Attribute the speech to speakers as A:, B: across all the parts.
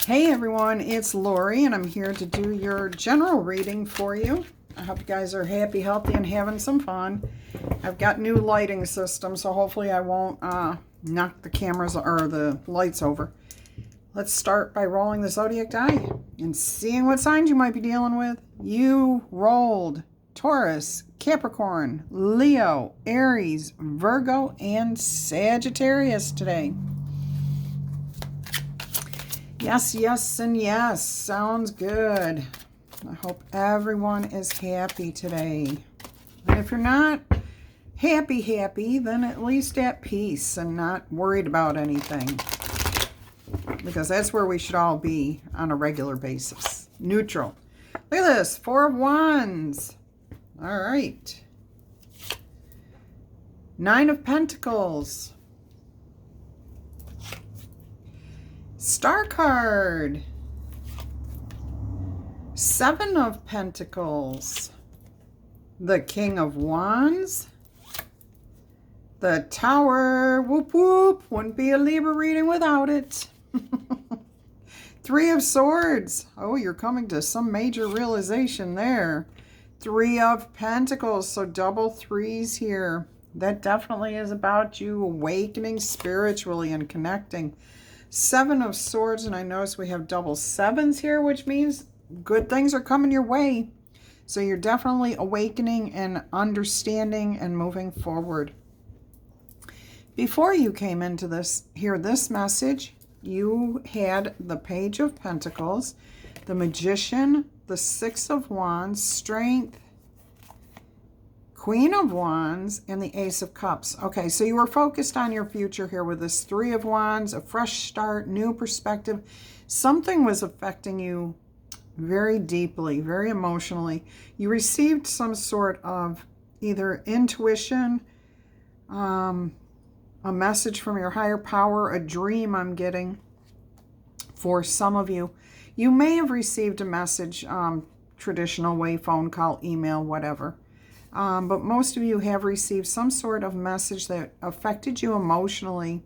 A: Hey everyone, it's Laurie and I'm here to do your general reading for you. I hope you guys are happy, healthy, and having some fun. I've got new lighting system, so hopefully I won't knock the cameras or the lights over. Let's start by rolling the Zodiac die and seeing what signs you might be dealing with. You rolled Taurus, Capricorn, Leo, Aries, Virgo, and Sagittarius today. Yes, yes, and yes. Sounds good. I hope everyone is happy today. And if you're not happy, then at least at peace and not worried about anything. Because that's where we should all be on a regular basis. Neutral. Look at this. 4 of Wands. All right. 9 of Pentacles. Star card. 7 of Pentacles. The King of Wands. The Tower. Whoop whoop. Wouldn't be a Libra reading without it. 3 of Swords. Oh, you're coming to some major realization there. 3 of Pentacles. So double threes here. That definitely is about you awakening spiritually and connecting. 7 of Swords, and I notice we have double sevens here, which means good things are coming your way. So you're definitely awakening and understanding and moving forward. Before you came into this message, you had the Page of Pentacles, the Magician, the 6 of Wands, Strength, Queen of Wands, and the Ace of Cups. Okay, so you were focused on your future here with this 3 of Wands, a fresh start, new perspective. Something was affecting you very deeply, very emotionally. You received some sort of either intuition, a message from your higher power, a dream I'm getting for some of you. You may have received a message, traditional way, phone call, email, whatever. But most of you have received some sort of message that affected you emotionally.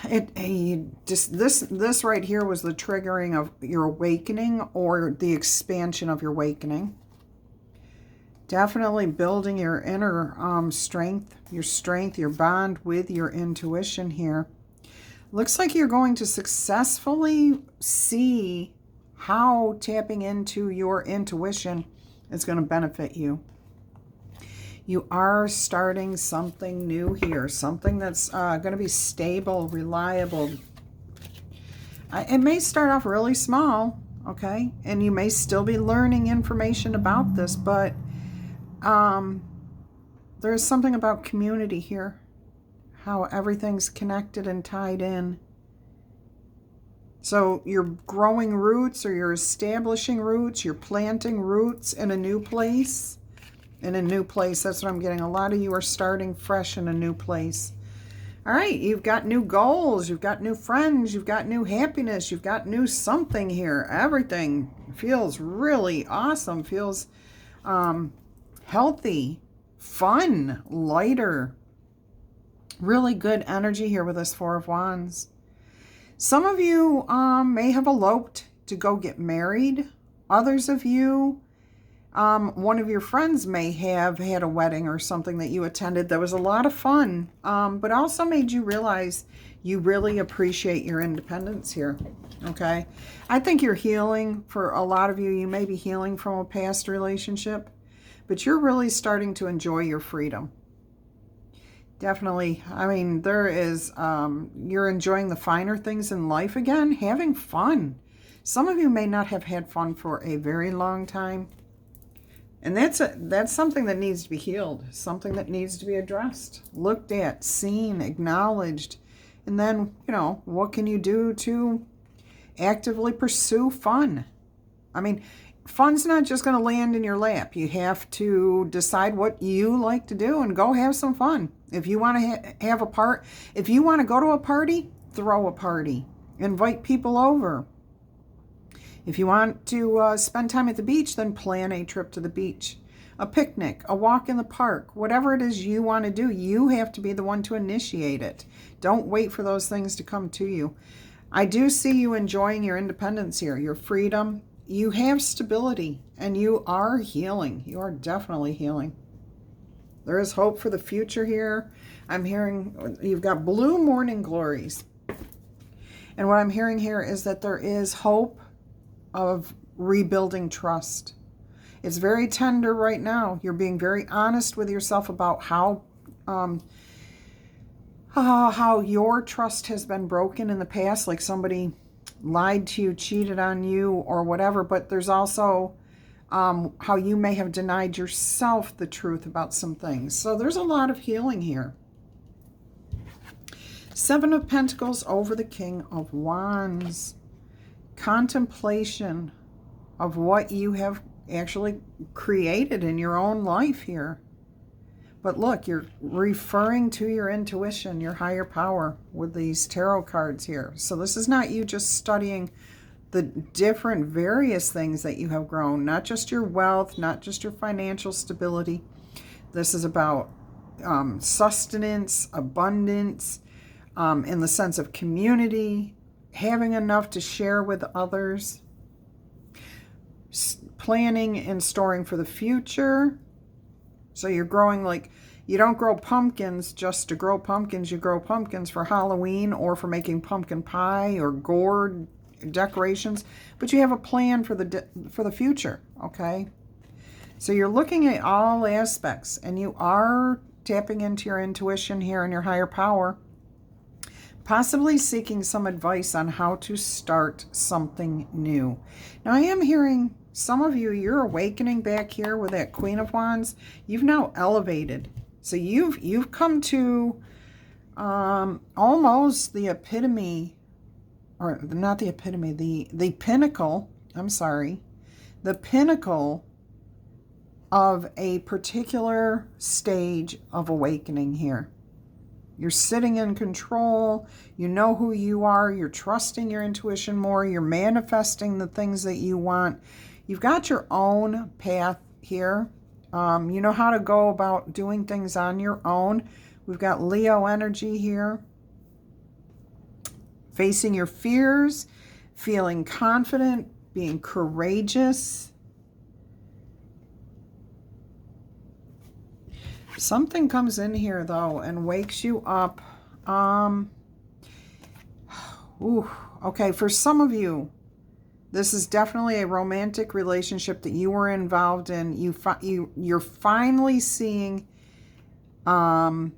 A: This right here was the triggering of your awakening or the expansion of your awakening. Definitely building your inner strength, your bond with your intuition here. Looks like you're going to successfully see how tapping into your intuition is going to benefit you. You are starting something new here, something that's going to be stable, reliable. It may start off really small, okay? And you may still be learning information about this, but there's something about community here, how everything's connected and tied in. So you're growing roots or you're establishing roots, you're planting roots in a new place. In a new place, that's what I'm getting. A lot of you are starting fresh in a new place. All right, you've got new goals, you've got new friends, you've got new happiness, you've got new something here. Everything feels really awesome, feels healthy, fun, lighter. Really good energy here with this 4 of Wands. Some of you may have eloped to go get married. Others of you, one of your friends may have had a wedding or something that you attended that was a lot of fun, but also made you realize you really appreciate your independence here, okay? I think you're healing. For a lot of you, you may be healing from a past relationship, but you're really starting to enjoy your freedom. Definitely. I mean, there is, you're enjoying the finer things in life again, having fun. Some of you may not have had fun for a very long time. And that's something that needs to be healed, something that needs to be addressed, looked at, seen, acknowledged. And then, you know, what can you do to actively pursue fun? I mean, fun's not just going to land in your lap. You have to decide what you like to do and go have some fun. If you want to if you want to go to a party, throw a party. Invite people over. If you want to spend time at the beach, then plan a trip to the beach. a picnic, a walk in the park, whatever it is you want to do, you have to be the one to initiate it. Don't wait for those things to come to you. I do see you enjoying your independence here, your freedom. You have stability and you are healing. You are definitely healing. There is hope for the future here. I'm hearing you've got blue morning glories. And what I'm hearing here is that there is hope of rebuilding trust. It's very tender right now. You're being very honest with yourself about how your trust has been broken in the past, like somebody lied to you, cheated on you, or whatever. But there's also how you may have denied yourself the truth about some things. So there's a lot of healing here. Seven of Pentacles over the King of Wands. Contemplation of what you have actually created in your own life here. But look, you're referring to your intuition, your higher power with these tarot cards here. So this is not you just studying the different various things that you have grown, not just your wealth, not just your financial stability. This is about sustenance, abundance, in the sense of community, having enough to share with others, planning and storing for the future. So you're growing, like, you don't grow pumpkins just to grow pumpkins. You grow pumpkins for Halloween or for making pumpkin pie or gourd decorations. But you have a plan for the future, okay? So you're looking at all aspects, and you are tapping into your intuition here and your higher power, possibly seeking some advice on how to start something new. Now, I am hearing some of you, you're awakening back here with that Queen of Wands. You've now elevated. So you've come to almost the epitome, or not the epitome, the pinnacle, I'm sorry, the pinnacle of a particular stage of awakening here. You're sitting in control. You know who you are. You're trusting your intuition more. You're manifesting the things that you want. You've got your own path here. You know how to go about doing things on your own. We've got Leo energy here. Facing your fears, feeling confident, being courageous. Something comes in here, though, and wakes you up. Okay, for some of you, this is definitely a romantic relationship that you were involved in. You're finally seeing that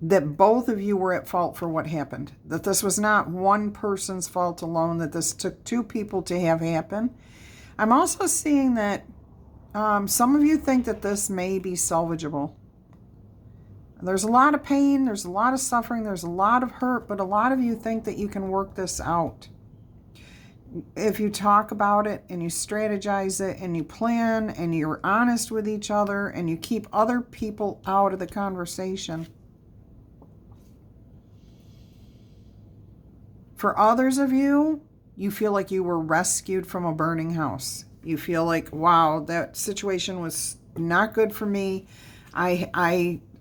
A: both of you were at fault for what happened. That this was not one person's fault alone, that this took two people to have happen. I'm also seeing that some of you think that this may be salvageable. There's a lot of pain, there's a lot of suffering, there's a lot of hurt, but a lot of you think that you can work this out. If you talk about it and you strategize it and you plan and you're honest with each other and you keep other people out of the conversation. For others of you, you feel like you were rescued from a burning house. You feel like, wow, that situation was not good for me.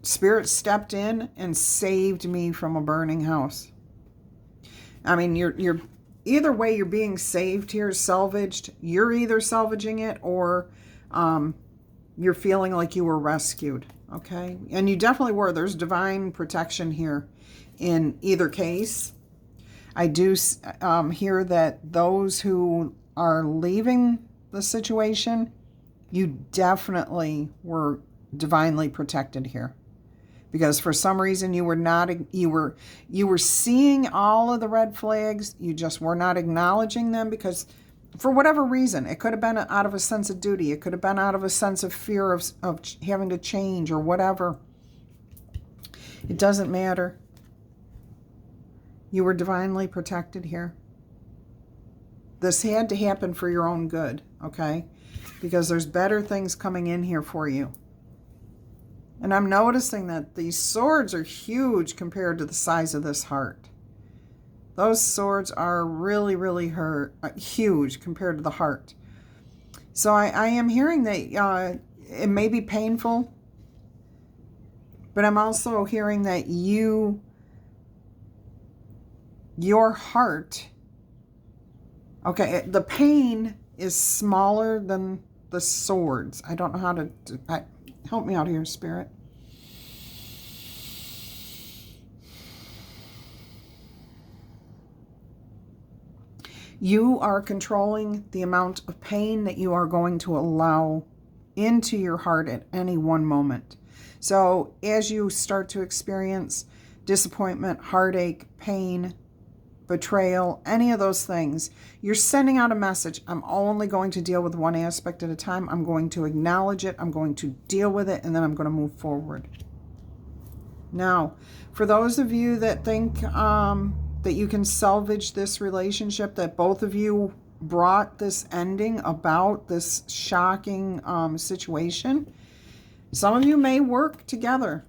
A: Spirit stepped in and saved me from a burning house. I mean, you're either way, you're being saved here, salvaged. You're either salvaging it or you're feeling like you were rescued, okay? And you definitely were. There's divine protection here in either case. I do hear that those who are leaving the situation, you definitely were divinely protected here. Because for some reason you were seeing all of the red flags, you just were not acknowledging them because for whatever reason, it could have been out of a sense of duty, it could have been out of a sense of fear of having to change or whatever. It doesn't matter. You were divinely protected here. This had to happen for your own good, okay? Because there's better things coming in here for you. And I'm noticing that these swords are huge compared to the size of this heart. Those swords are really, really huge compared to the heart. So I am hearing that it may be painful, but I'm also hearing that you your heart, okay, the pain is smaller than the swords. I don't know how to, help me out here, Spirit. You are controlling the amount of pain that you are going to allow into your heart at any one moment. So as you start to experience disappointment, heartache, pain, betrayal, any of those things, you're sending out a message. I'm only going to deal with one aspect at a time. I'm going to acknowledge it. I'm going to deal with it, and then I'm going to move forward. Now, for those of you that think that you can salvage this relationship, that both of you brought this ending about, this shocking situation, some of you may work together,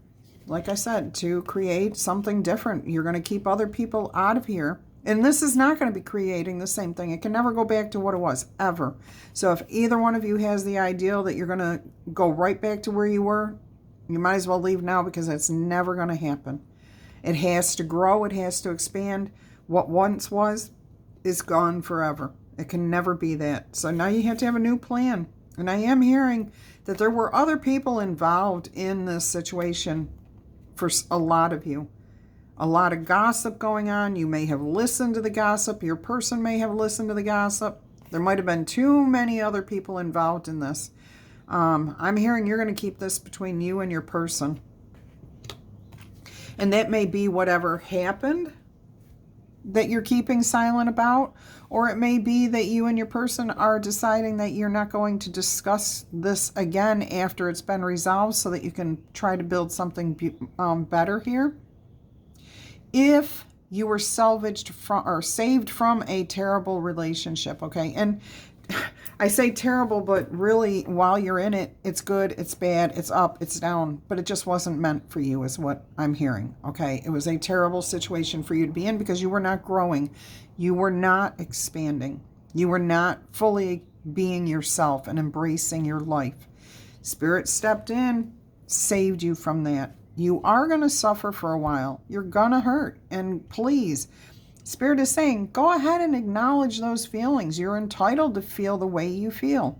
A: like I said, to create something different. You're going to keep other people out of here. And this is not going to be creating the same thing. It can never go back to what it was, ever. So if either one of you has the ideal that you're going to go right back to where you were, you might as well leave now, because it's never going to happen. It has to grow. It has to expand. What once was is gone forever. It can never be that. So now you have to have a new plan. And I am hearing that there were other people involved in this situation for a lot of you. A lot of gossip going on. You may have listened to the gossip. Your person may have listened to the gossip. There might have been too many other people involved in this. I'm hearing you're going to keep this between you and your person. And that may be whatever happened that you're keeping silent about, or it may be that you and your person are deciding that you're not going to discuss this again after it's been resolved, so that you can try to build something better here. If you were salvaged from or saved from a terrible relationship, okay? And I say terrible, but really, while you're in it, it's good, it's bad, it's up, it's down, but it just wasn't meant for you, is what I'm hearing, okay? It was a terrible situation for you to be in, because you were not growing. You were not expanding. You were not fully being yourself and embracing your life. Spirit stepped in, saved you from that. You are going to suffer for a while. You're going to hurt. And please, Spirit is saying, go ahead and acknowledge those feelings. You're entitled to feel the way you feel.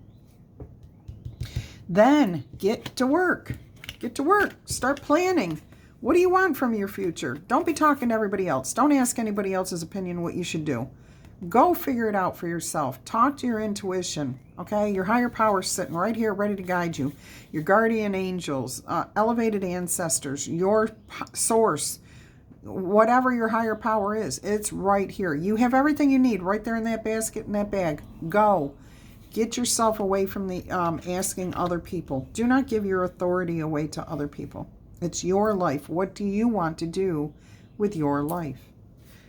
A: Then get to work. Get to work. Start planning. What do you want from your future? Don't be talking to everybody else. Don't ask anybody else's opinion what you should do. Go figure it out for yourself. Talk to your intuition, okay? Your higher power sitting right here ready to guide you. Your guardian angels, elevated ancestors, your source, whatever your higher power is, it's right here. You have everything you need right there in that basket, in that bag. Go. Get yourself away from the asking other people. Do not give your authority away to other people. It's your life. What do you want to do with your life?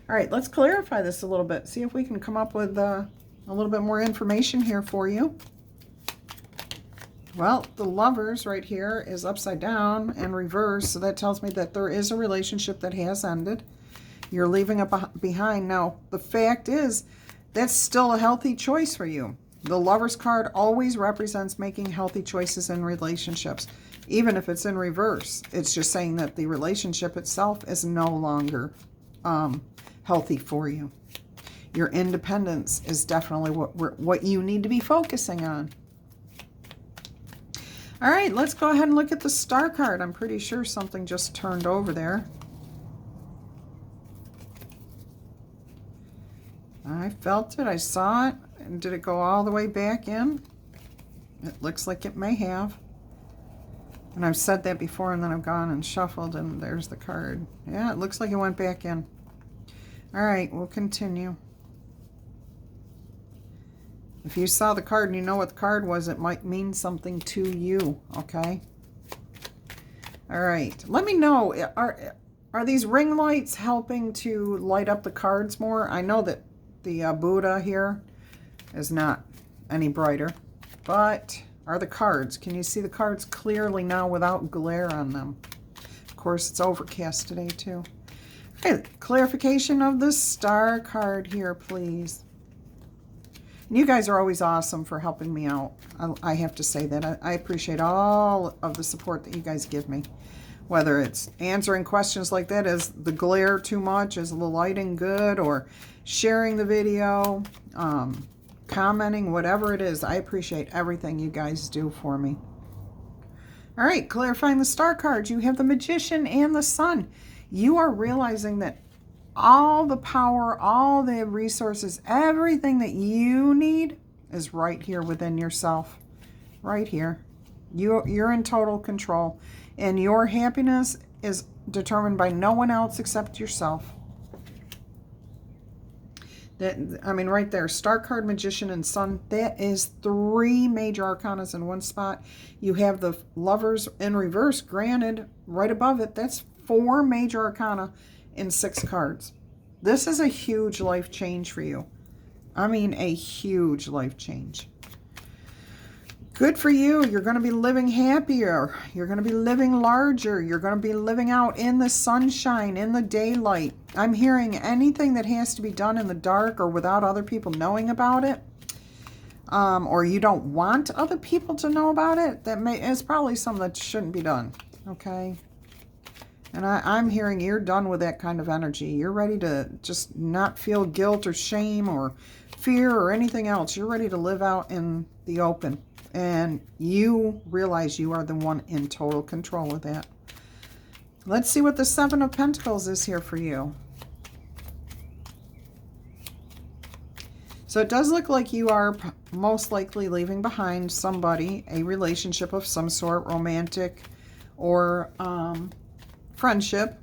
A: All right, let's clarify this a little bit. See if we can come up with a little bit more information here for you. Well, the Lovers right here is upside down and reversed, so that tells me that there is a relationship that has ended. You're leaving it behind. Now, the fact is, that's still a healthy choice for you. The Lovers card always represents making healthy choices in relationships, even if it's in reverse. It's just saying that the relationship itself is no longer healthy for you. Your independence is definitely what you need to be focusing on. All right, let's go ahead and look at the Star card. I'm pretty sure something just turned over there. I felt it. I saw it. And did it go all the way back in? It looks like it may have. And I've said that before, and then I've gone and shuffled, and there's the card. Yeah, it looks like it went back in. All right, we'll continue. If you saw the card and you know what the card was, it might mean something to you, okay? All right, let me know. Are these ring lights helping to light up the cards more? I know that the Buddha here is not any brighter, but are the cards? Can you see the cards clearly now without glare on them? Of course, it's overcast today too. Okay, clarification of the Star card here, please. And you guys are always awesome for helping me out. I have to say that. I appreciate all of the support that you guys give me. Whether it's answering questions like that, is the glare too much, is the lighting good, or sharing the video, commenting, whatever it is. I appreciate everything you guys do for me. All right, clarifying the star cards. You have the Magician and the Sun. You are realizing that all the power, all the resources, everything that you need is right here within yourself. Right here. You're in total control. And your happiness is determined by no one else except yourself. I mean, right there, Star card, Magician, and Sun. That is 3 major arcanas in one spot. You have the Lovers in reverse, granted, right above it. That's 4 major arcana in 6 cards. This is a huge life change for you. I mean, a huge life change. Good for you. You're going to be living happier. You're going to be living larger. You're going to be living out in the sunshine, in the daylight. I'm hearing anything that has to be done in the dark or without other people knowing about it, or you don't want other people to know about it, it's probably something that shouldn't be done, okay? And I'm hearing you're done with that kind of energy. You're ready to just not feel guilt or shame or fear or anything else. You're ready to live out in the open. And you realize you are the one in total control of that. Let's see what the 7 of Pentacles is here for you. So it does look like you are most likely leaving behind somebody, a relationship of some sort, romantic or friendship,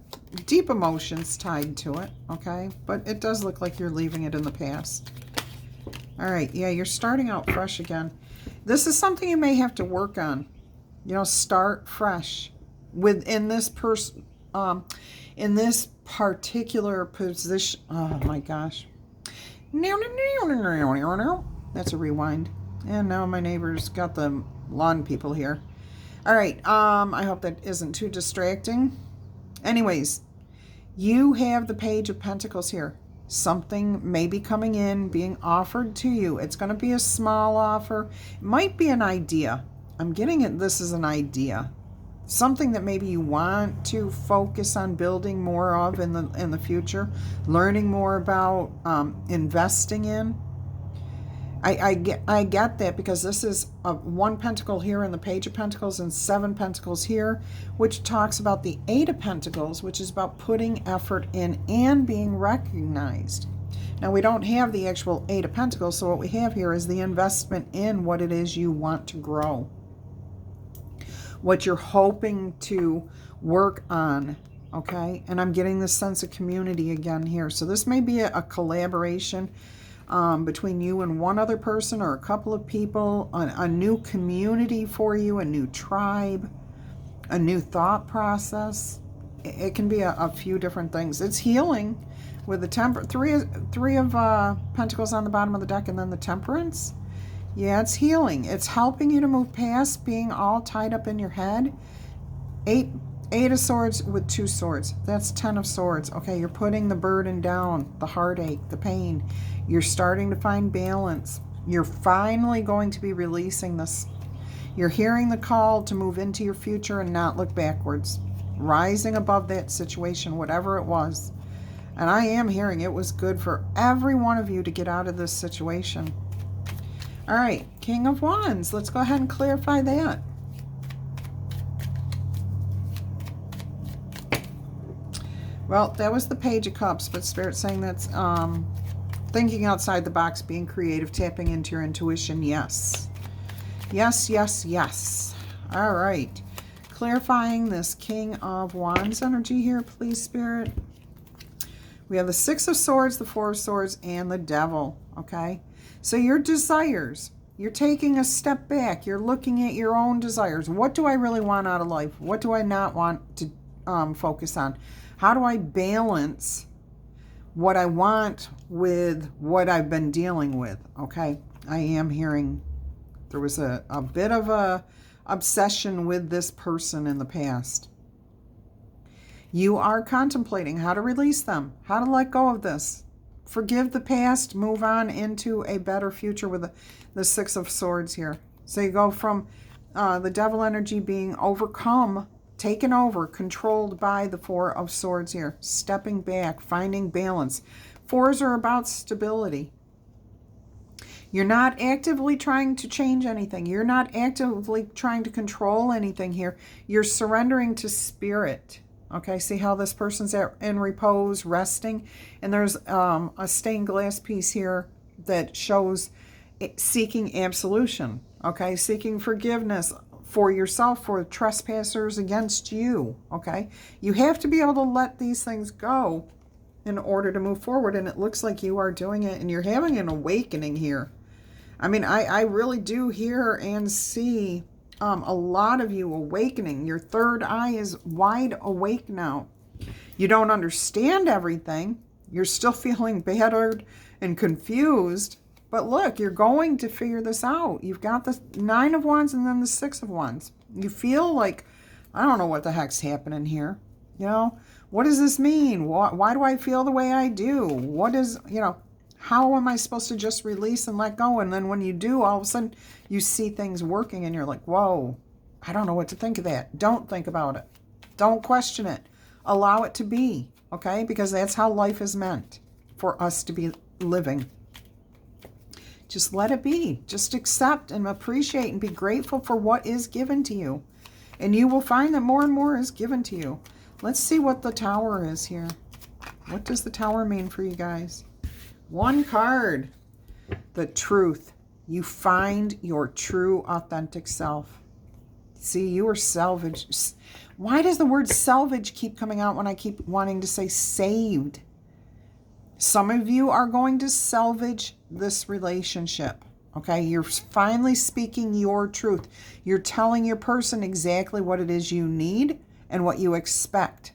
A: deep emotions tied to it, okay? But it does look like you're leaving it in the past. All right, yeah, you're starting out fresh again. This is something you may have to work on. You know, start fresh within this person, in this particular position. Oh my gosh. That's a rewind. And now my neighbor's got the lawn people here. All right. I hope that isn't too distracting. Anyways, you have the Page of Pentacles here. Something may be coming in, being offered to you. It's going to be a small offer. It might be an idea. I'm getting it. This is an idea. Something that maybe you want to focus on building more of in the future, learning more about, investing in. I get that, because this is 1 pentacle here in the Page of Pentacles and 7 pentacles here, which talks about the 8 of Pentacles, which is about putting effort in and being recognized. Now, we don't have the actual 8 of Pentacles, so what we have here is the investment in what it is you want to grow, what you're hoping to work on, okay? And I'm getting this sense of community again here. So this may be a collaboration between you and one other person or a couple of people, a new community for you, a new tribe, a new thought process. It can be a few different things. It's healing with the three of Pentacles on the bottom of the deck, and then the Temperance. Yeah, it's healing. It's helping you to move past being all tied up in your head. 8 of Swords with 2 swords. That's 10 of Swords. Okay, you're putting the burden down, the heartache, the pain. You're starting to find balance. You're finally going to be releasing this. You're hearing the call to move into your future and not look backwards. Rising above that situation, whatever it was. And I am hearing it was good for every one of you to get out of this situation. All right, King of Wands. Let's go ahead and clarify that. Well, that was the Page of Cups, but Spirit's saying that's thinking outside the box, being creative, tapping into your intuition. Yes. Yes, yes, yes. All right. Clarifying this King of Wands energy here, please, Spirit. We have the 6 of Swords, the 4 of Swords, and the Devil, okay? So your desires, you're taking a step back. You're looking at your own desires. What do I really want out of life? What do I not want to focus on? How do I balance what I want with what I've been dealing with? Okay, I am hearing there was a bit of a obsession with this person in the past. You are contemplating how to release them, how to let go of this. Forgive the past, move on into a better future with the 6 of Swords here. So you go from the Devil energy being overcome, taken over, controlled by the Four of Swords here. Stepping back, finding balance. Fours are about stability. You're not actively trying to change anything. You're not actively trying to control anything here. You're surrendering to spirit. Okay, see how this person's in repose, resting? And there's a stained glass piece here that shows seeking absolution. Okay, seeking forgiveness for yourself, for trespassers against you. Okay, you have to be able to let these things go in order to move forward. And it looks like you are doing it, and you're having an awakening here. I mean, I really do hear and see a lot of you awakening. Your third eye is wide awake now. You don't understand everything. You're still feeling battered and confused. But look, you're going to figure this out. You've got the Nine of Wands and then the Six of Wands. You feel like, I don't know what the heck's happening here. You know, what does this mean? Why do I feel the way I do? What is, you know, how am I supposed to just release and let go? And then when you do, all of a sudden you see things working and you're like, whoa, I don't know what to think of that. Don't think about it. Don't question it. Allow it to be, okay? Because that's how life is meant for us to be living. Just let it be. Just accept and appreciate and be grateful for what is given to you. And you will find that more and more is given to you. Let's see what the Tower is here. What does the Tower mean for you guys? One card. The truth. You find your true, authentic self. See, you are salvaged. Why does the word salvage keep coming out when I keep wanting to say saved? Some of you are going to salvage this relationship. Okay, you're finally speaking your truth. You're telling your person exactly what it is you need and what you expect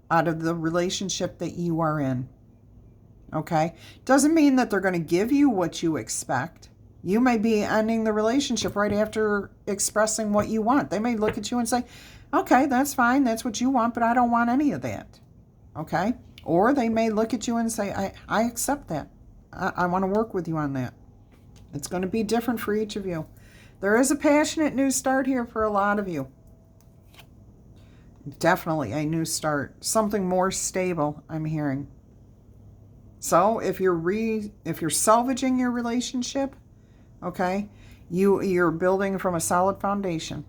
A: out of the relationship that you are in. Okay, doesn't mean that they're going to give you what you expect. You may be ending the relationship right after expressing what you want. They may look at you and say, okay, that's fine. That's what you want, but I don't want any of that. Okay, or they may look at you and say, I accept that. I want to work with you on that. It's going to be different for each of you. There is a passionate new start here for a lot of you. Definitely a new start. Something more stable, I'm hearing. So if you're salvaging your relationship, okay, you're building from a solid foundation.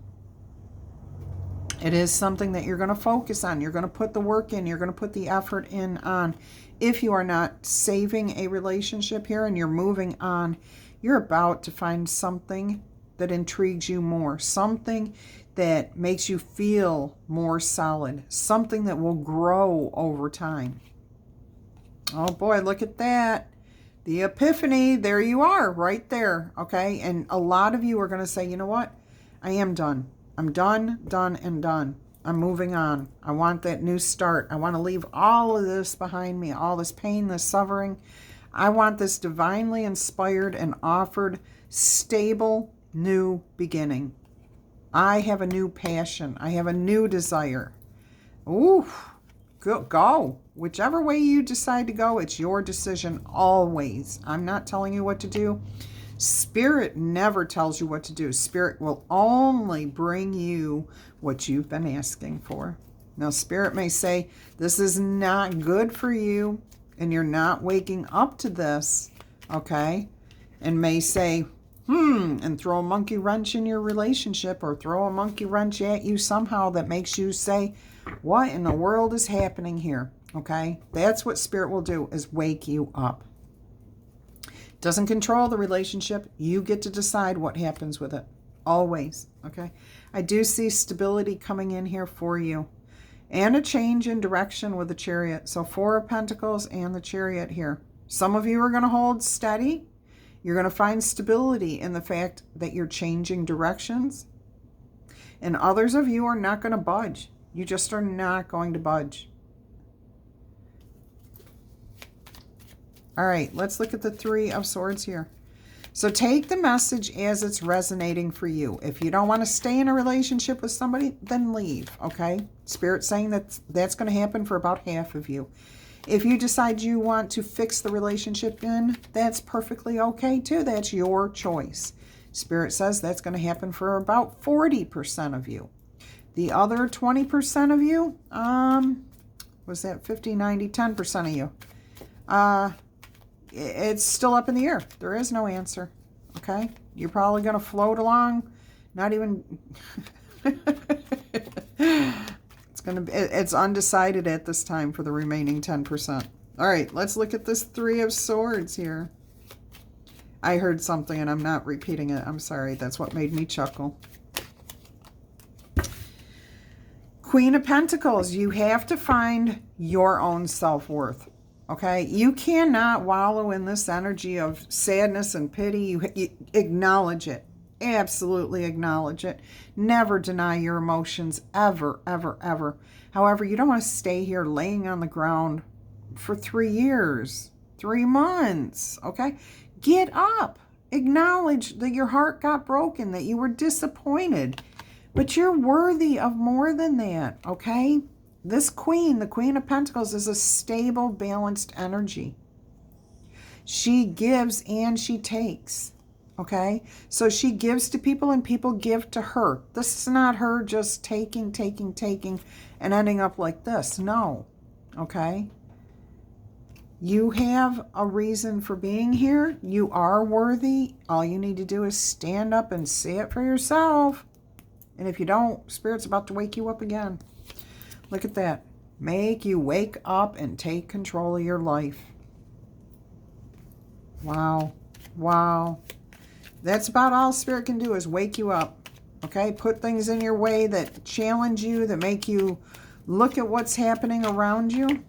A: It is something that you're going to focus on. You're going to put the work in. You're going to put the effort in on. If you are not saving a relationship here and you're moving on, you're about to find something that intrigues you more. Something that makes you feel more solid. Something that will grow over time. Oh boy, look at that. The epiphany, there you are, right there, okay? And a lot of you are going to say, you know what? I am done. I'm done, and done. I'm moving on. I want that new start. I want to leave all of this behind me, all this pain, this suffering. I want this divinely inspired and offered, stable, new beginning. I have a new passion. I have a new desire. Ooh, go. Whichever way you decide to go, it's your decision always. I'm not telling you what to do. Spirit never tells you what to do. Spirit will only bring you what you've been asking for. Now, Spirit may say, this is not good for you, and you're not waking up to this, okay? And may say, and throw a monkey wrench in your relationship, or throw a monkey wrench at you somehow that makes you say, what in the world is happening here? Okay, that's what Spirit will do, is wake you up. Doesn't control the relationship. You get to decide what happens with it. Always. Okay, I do see stability coming in here for you. And a change in direction with the Chariot. So 4 of Pentacles and the Chariot here. Some of you are going to hold steady. You're going to find stability in the fact that you're changing directions. And others of you are not going to budge. You just are not going to budge. All right, let's look at the 3 of Swords here. So take the message as it's resonating for you. If you don't want to stay in a relationship with somebody, then leave, okay? Spirit's saying that that's going to happen for about half of you. If you decide you want to fix the relationship in, that's perfectly okay too. That's your choice. Spirit says that's going to happen for about 40% of you. The other 20% of you, was that 50, 90, 10% of you? It's still up in the air. There is no answer. Okay? You're probably going to float along. Not even... It's undecided at this time for the remaining 10%. All right, let's look at this Three of Swords here. I heard something and I'm not repeating it. I'm sorry. That's what made me chuckle. Queen of Pentacles. You have to find your own self-worth. Okay? You cannot wallow in this energy of sadness and pity. You acknowledge it. Absolutely acknowledge it. Never deny your emotions. Ever, ever, ever. However, you don't want to stay here laying on the ground for 3 years. 3 months. Okay? Get up. Acknowledge that your heart got broken, that you were disappointed. But you're worthy of more than that, okay? This queen, the Queen of Pentacles, is a stable, balanced energy. She gives and she takes, okay? So she gives to people and people give to her. This is not her just taking, and ending up like this. No, okay? You have a reason for being here. You are worthy. All you need to do is stand up and say it for yourself. And if you don't, Spirit's about to wake you up again. Look at that. Make you wake up and take control of your life. Wow. Wow. That's about all Spirit can do, is wake you up. Okay? Put things in your way that challenge you, that make you look at what's happening around you.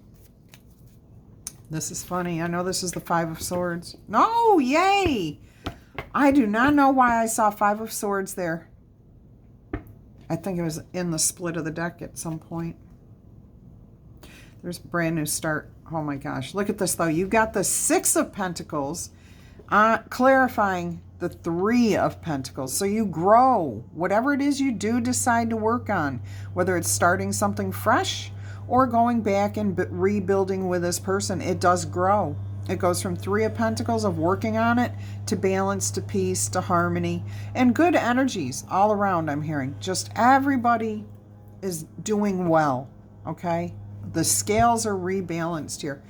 A: This is funny. I know this is the Five of Swords. No! Yay! I do not know why I saw Five of Swords there. I think it was in the split of the deck at some point. There's a brand new start. Oh my gosh. Look at this though. You got the Six of Pentacles clarifying the Three of Pentacles. So you grow. Whatever it is you do decide to work on, whether it's starting something fresh or going back and rebuilding with this person, it does grow. It goes from Three of Pentacles of working on it to balance, to peace, to harmony, and good energies all around, I'm hearing. Just everybody is doing well, okay? The scales are rebalanced here.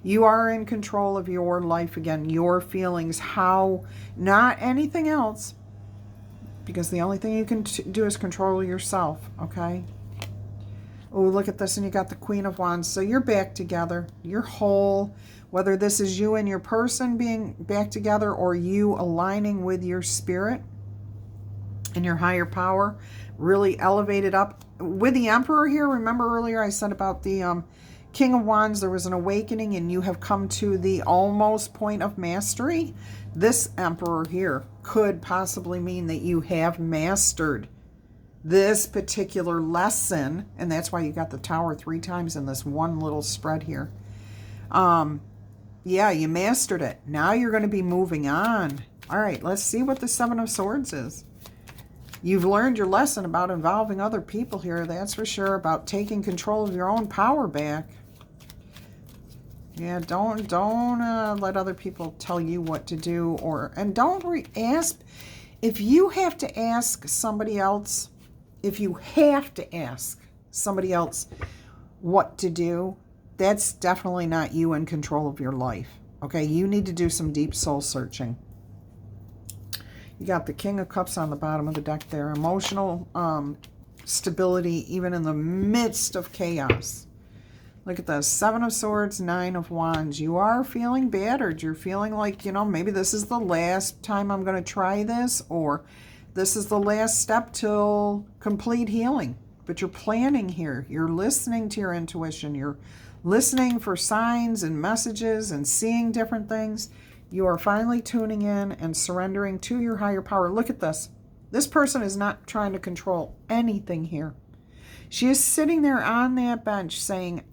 A: You are in control of your life again, your feelings, how, not anything else, because the only thing you can do is control yourself, okay? Oh, look at this, and you got the Queen of Wands. So you're back together. You're whole. Whether this is you and your person being back together or you aligning with your spirit and your higher power, really elevated up. With the Emperor here, remember earlier I said about the King of Wands, there was an awakening and you have come to the almost point of mastery. This Emperor here could possibly mean that you have mastered this particular lesson, and that's why you got the Tower 3 times in this one little spread here. Yeah, you mastered it. Now you're going to be moving on. All right, let's see what the Seven of Swords is. You've learned your lesson about involving other people here, that's for sure, about taking control of your own power back. Yeah, don't let other people tell you what to do, and don't ask. If you have to ask somebody else, what to do, that's definitely not you in control of your life. Okay, you need to do some deep soul searching. You got the King of Cups on the bottom of the deck there. Emotional stability even in the midst of chaos. Look at this. Seven of Swords, Nine of Wands. You are feeling battered. You're feeling like, maybe this is the last time I'm going to try this, or this is the last step till complete healing. But you're planning here. You're listening to your intuition. You're listening for signs and messages and seeing different things. You are finally tuning in and surrendering to your higher power. Look at this. This person is not trying to control anything here. She is sitting there on that bench saying,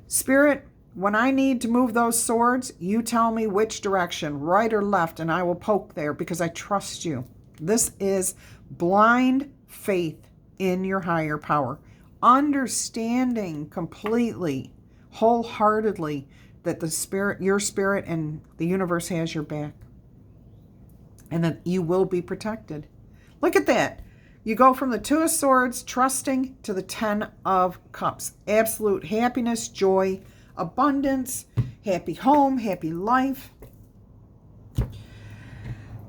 A: Spirit, when I need to move those swords, you tell me which direction, right or left, and I will poke there because I trust you. This is blind faith in your higher power. Understanding completely, wholeheartedly, that the spirit, your spirit and the universe has your back. And that you will be protected. Look at that. You go from the Two of Swords, trusting, to the Ten of Cups. Absolute happiness, joy, abundance, happy home, happy life.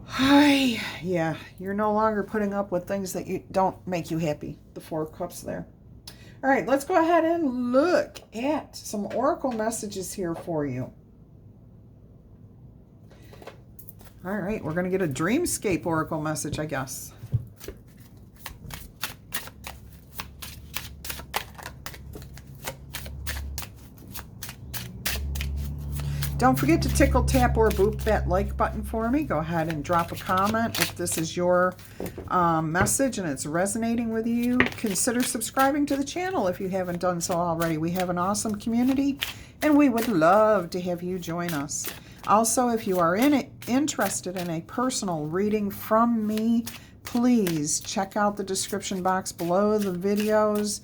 A: Hi, yeah, you're no longer putting up with things that don't make you happy. The Four of Cups there. All right, let's go ahead and look at some oracle messages here for you. All right, we're going to get a dreamscape oracle message, I guess. Don't forget to tickle, tap, or boop that like button for me. Go ahead and drop a comment if this is your message and it's resonating with you. Consider subscribing to the channel if you haven't done so already. We have an awesome community, and we would love to have you join us. Also, if you are interested in a personal reading from me, please check out the description box below the videos.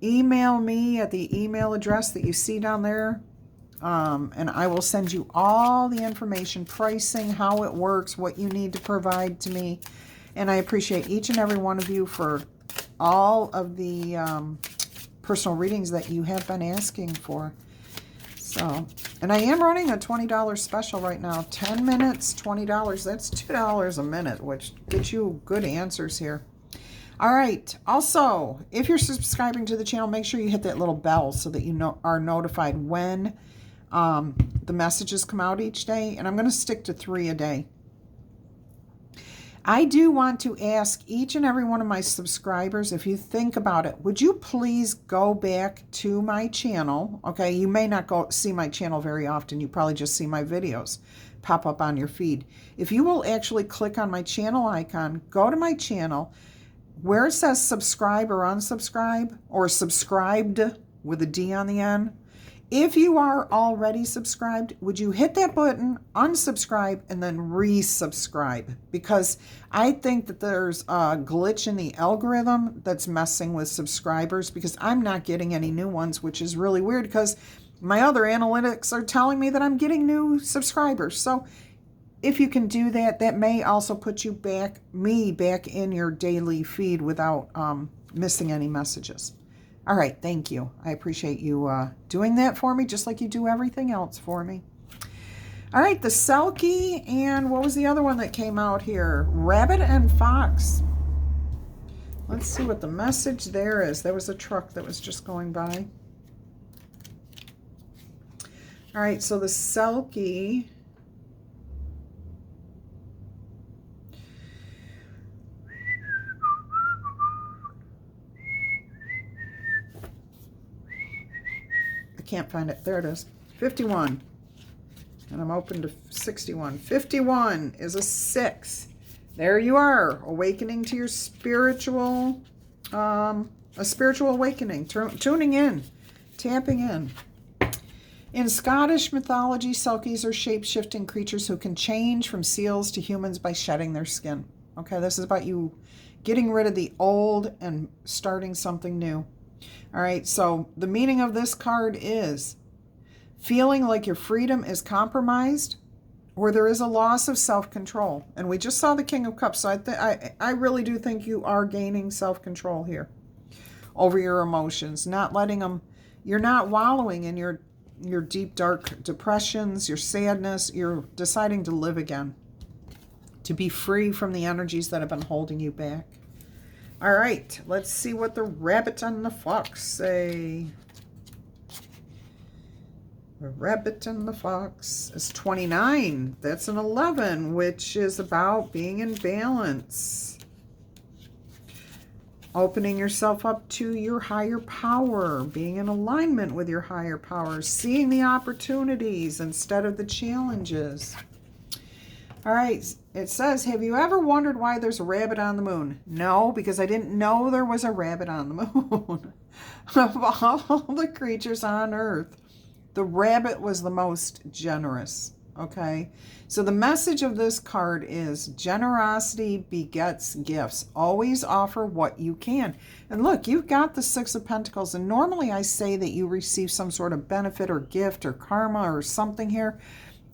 A: Email me at the email address that you see down there. And I will send you all the information, pricing, how it works, what you need to provide to me. And I appreciate each and every one of you for all of the personal readings that you have been asking for. So, and I am running a $20 special right now. 10 minutes, $20. That's $2 a minute, which gets you good answers here. All right. Also, if you're subscribing to the channel, make sure you hit that little bell so that you are notified when the messages come out each day, and I'm going to stick to 3 a day. I do want to ask each and every one of my subscribers, if you think about it, would you please go back to my channel? Okay, you may not go see my channel very often. You probably just see my videos pop up on your feed. If you will actually click on my channel icon, go to my channel, where it says subscribe or unsubscribe, or subscribed with a D on the end. If you are already subscribed, would you hit that button, unsubscribe, and then resubscribe? Because I think that there's a glitch in the algorithm that's messing with subscribers, because I'm not getting any new ones, which is really weird because my other analytics are telling me that I'm getting new subscribers. So if you can do that, that may also put you back in your daily feed without missing any messages. All right, thank you. I appreciate you doing that for me, just like you do everything else for me. All right, the Selky, and what was the other one that came out here? Rabbit and Fox. Let's see what the message there is. There was a truck that was just going by. All right, so the Selky. Can't find it. There it is. 51. And I'm open to 61. 51 is a 6. There you are. Awakening to your spiritual, a spiritual awakening. Tuning in. Tapping in. In Scottish mythology, Selkies are shape-shifting creatures who can change from seals to humans by shedding their skin. Okay, this is about you getting rid of the old and starting something new. All right, so the meaning of this card is feeling like your freedom is compromised or there is a loss of self-control. And we just saw the King of Cups, so I really do think you are gaining self-control here over your emotions, not letting them, you're not wallowing in your deep, dark depressions, your sadness. You're deciding to live again, to be free from the energies that have been holding you back. All right, let's see what the rabbit and the fox say. The rabbit and the fox is 29. That's an 11, which is about being in balance. Opening yourself up to your higher power, being in alignment with your higher power, seeing the opportunities instead of the challenges. All right, it says, have you ever wondered why there's a rabbit on the moon? No, because I didn't know there was a rabbit on the moon. Of all the creatures on Earth, the rabbit was the most generous, okay? So the message of this card is generosity begets gifts. Always offer what you can. And look, you've got the Six of Pentacles, and normally I say that you receive some sort of benefit or gift or karma or something here,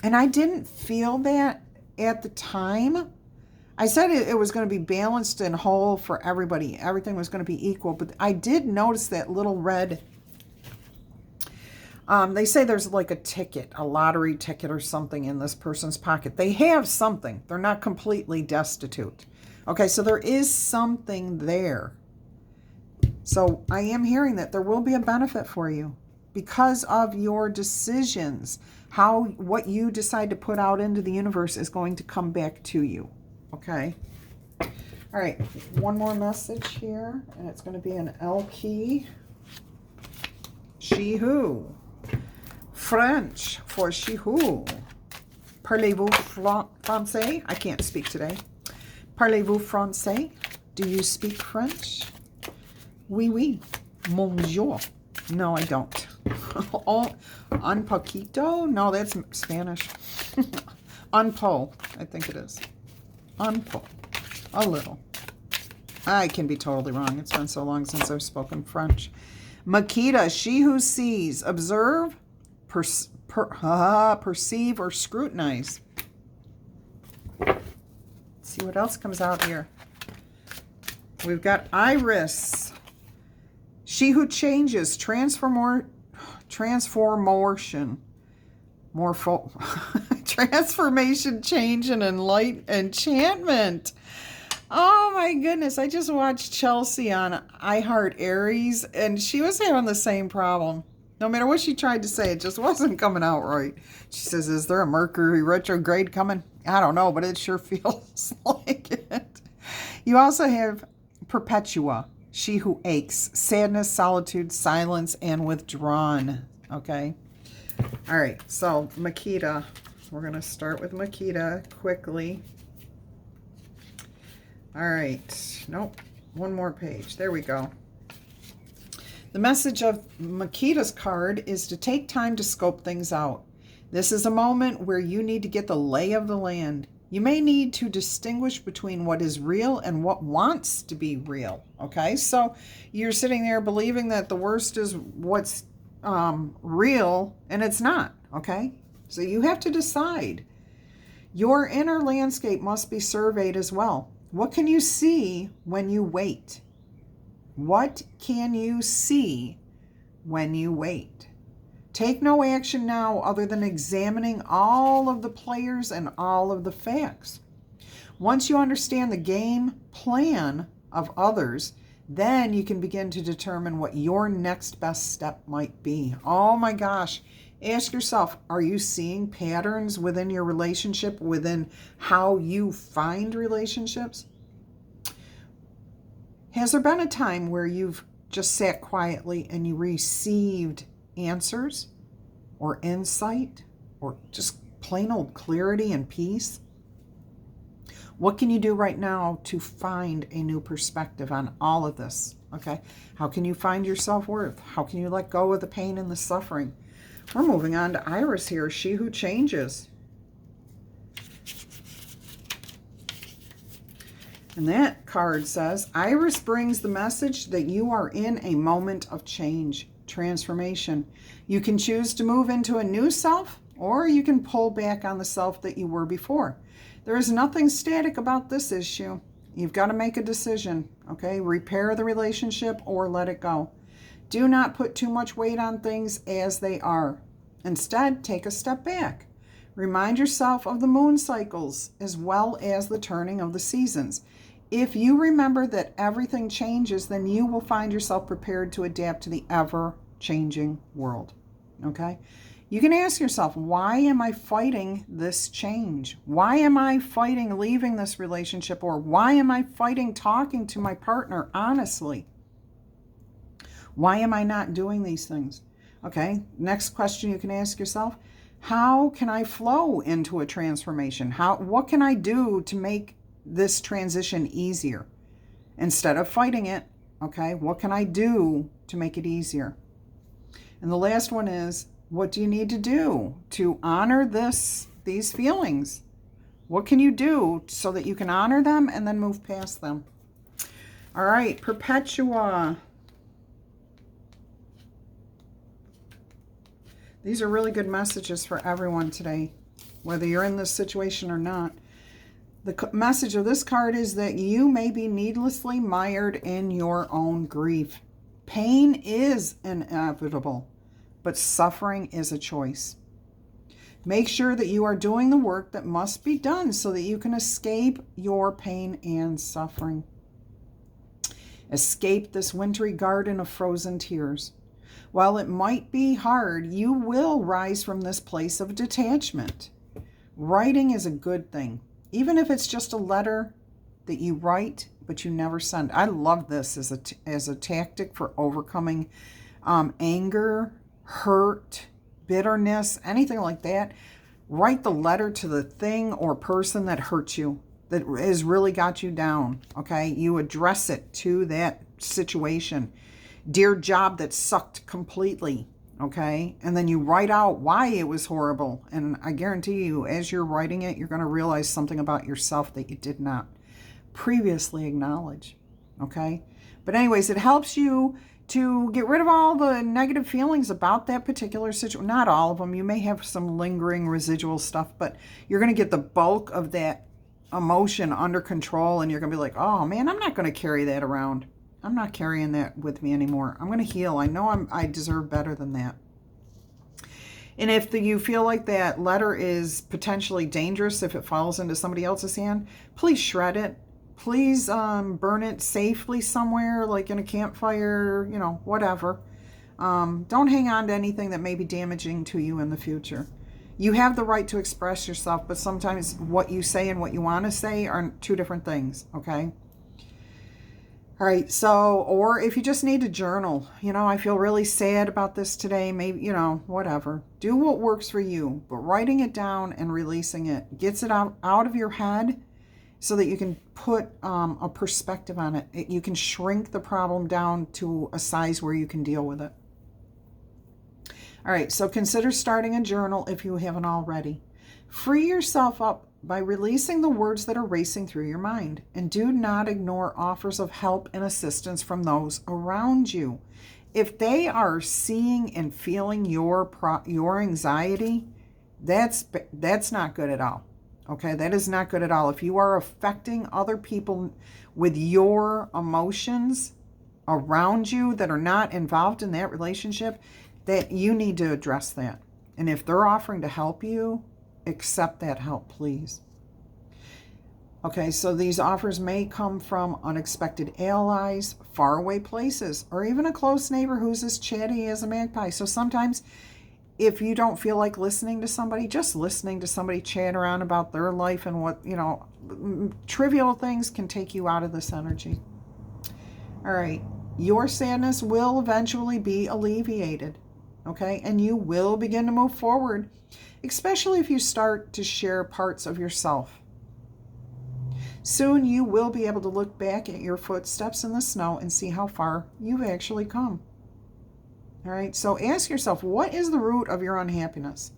A: and I didn't feel that at the time. I said it was going to be balanced and whole for everybody. Everything was going to be equal. But I did notice that little red. They say there's like a ticket, a lottery ticket or something in this person's pocket. They have something. They're not completely destitute. Okay, so there is something there. So I am hearing that there will be a benefit for you because of your decisions. What you decide to put out into the universe is going to come back to you. Okay. All right. One more message here, and it's going to be an L key. She who. French for she who. Parlez-vous français? I can't speak today. Parlez-vous français? Do you speak French? Oui, oui. Bonjour. No, I don't. Oh, un poquito? No, that's Spanish. Un po, I think it is. Un po. A little. I can be totally wrong. It's been so long since I've spoken French. Makita, she who sees. Observe, perceive, or scrutinize. Let's see what else comes out here. We've got Iris. She who changes, transformation, transformation, change, and enchantment. Oh my goodness, I just watched Chelsea on I Heart Aries, and she was having the same problem. No matter what she tried to say, it just wasn't coming out right. She says, is there a Mercury retrograde coming? I don't know, but it sure feels like it. You also have Perpetua. She who aches, sadness, solitude, silence, and withdrawn. Okay. All right. So Makita, we're going to start with Makita quickly. All right. Nope. One more page. There we go. The message of Makita's card is to take time to scope things out. This is a moment where you need to get the lay of the land. You may need to distinguish between what is real and what wants to be real. Okay, so you're sitting there believing that the worst is what's real, and it's not. Okay, so you have to decide. Your inner landscape must be surveyed as well. What can you see when you wait? What can you see when you wait? Take no action now other than examining all of the players and all of the facts. Once you understand the game plan of others, then you can begin to determine what your next best step might be. Oh my gosh. Ask yourself, are you seeing patterns within your relationship, within how you find relationships? Has there been a time where you've just sat quietly and you received answers or insight or just plain old clarity and peace? What can you do right now to find a new perspective on all of this? Okay. How can you find your self-worth? How can you let go of the pain and the suffering? We're moving on to Iris here. She who changes. And that card says, Iris brings the message that you are in a moment of change, transformation. You can choose to move into a new self, or you can pull back on the self that you were before. There is nothing static about this issue. You've got to make a decision, okay? Repair the relationship or let it go. Do not put too much weight on things as they are. Instead, take a step back. Remind yourself of the moon cycles as well as the turning of the seasons. If you remember that everything changes, then you will find yourself prepared to adapt to the ever-changing world. Okay? You can ask yourself, why am I fighting this change? Why am I fighting leaving this relationship? Or why am I fighting talking to my partner honestly? Why am I not doing these things? Okay, next question you can ask yourself, how can I flow into a transformation? What can I do to make this transition easier? Instead of fighting it, okay, what can I do to make it easier? And the last one is, what do you need to do to honor these feelings? What can you do so that you can honor them and then move past them? All right, Perpetua. These are really good messages for everyone today, whether you're in this situation or not. The message of this card is that you may be needlessly mired in your own grief. Pain is inevitable, but suffering is a choice. Make sure that you are doing the work that must be done so that you can escape your pain and suffering. Escape this wintry garden of frozen tears. While it might be hard, you will rise from this place of detachment. Writing is a good thing, even if it's just a letter that you write but you never send. I love this as a tactic for overcoming anger, hurt, bitterness, anything like that. Write the letter to the thing or person that hurt you, that has really got you down, okay? You address it to that situation. Dear job that sucked completely, okay? And then you write out why it was horrible. And I guarantee you, as you're writing it, you're going to realize something about yourself that you did not previously acknowledge, okay? But anyways, it helps you to get rid of all the negative feelings about that particular situation. Not all of them. You may have some lingering residual stuff, but you're going to get the bulk of that emotion under control, and you're going to be like, oh man, I'm not going to carry that around. I'm not carrying that with me anymore. I'm going to heal. I know I deserve better than that. And if you feel like that letter is potentially dangerous, if it falls into somebody else's hand, please shred it. Please burn it safely somewhere, like in a campfire, you know, whatever. Don't hang on to anything that may be damaging to you in the future. You have the right to express yourself, but sometimes what you say and what you want to say are two different things, okay? All right, so, or if you just need to journal, you know, I feel really sad about this today, maybe, you know, whatever. Do what works for you, but writing it down and releasing it gets it out of your head so that you can put a perspective on it. You can shrink the problem down to a size where you can deal with it. All right, so consider starting a journal if you haven't already. Free yourself up by releasing the words that are racing through your mind, and do not ignore offers of help and assistance from those around you. If they are seeing and feeling your anxiety, that's not good at all. Okay, that is not good at all. If you are affecting other people with your emotions around you that are not involved in that relationship, that you need to address that. And if they're offering to help you, accept that help, please. Okay, so these offers may come from unexpected allies, faraway places, or even a close neighbor who's as chatty as a magpie. So sometimes if you don't feel like listening to somebody, just listening to somebody chat around about their life and what, you know, trivial things can take you out of this energy. All right, your sadness will eventually be alleviated, okay? And you will begin to move forward, especially if you start to share parts of yourself. Soon you will be able to look back at your footsteps in the snow and see how far you've actually come. All right, so ask yourself, what is the root of your unhappiness?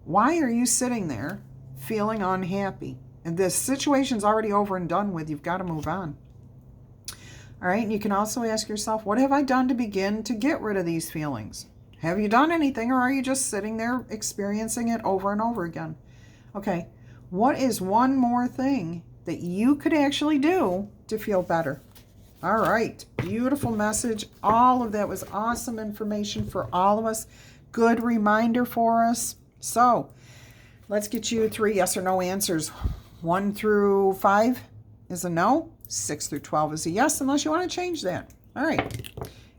A: Why are you sitting there feeling unhappy? And this situation's already over and done with. You've got to move on. All right, and you can also ask yourself, what have I done to begin to get rid of these feelings? Have you done anything, or are you just sitting there experiencing it over and over again? Okay, what is one more thing that you could actually do to feel better? All right, beautiful message. All of that was awesome information for all of us. Good reminder for us. So let's get you 3 yes or no answers. 1 through 5 is a no. 6 through 12 is a yes, unless you want to change that. All right.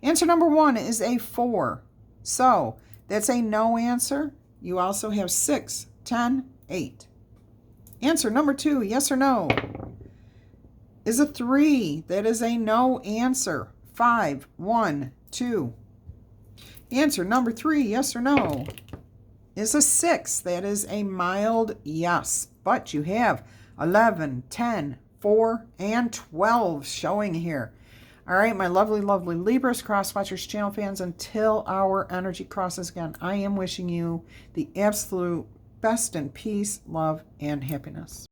A: Answer number 1 is a 4. So that's a no answer. You also have 6, 10, 8. Answer number 2, yes or no, is a 3. That is a no answer. 5, 1, 2. Answer number 3, yes or no, is a 6. That is a mild yes. But you have 11, 10, 4, and 12 showing here. All right, my lovely, lovely Libras, Cross Watchers, channel fans, until our energy crosses again, I am wishing you the absolute best in peace, love, and happiness.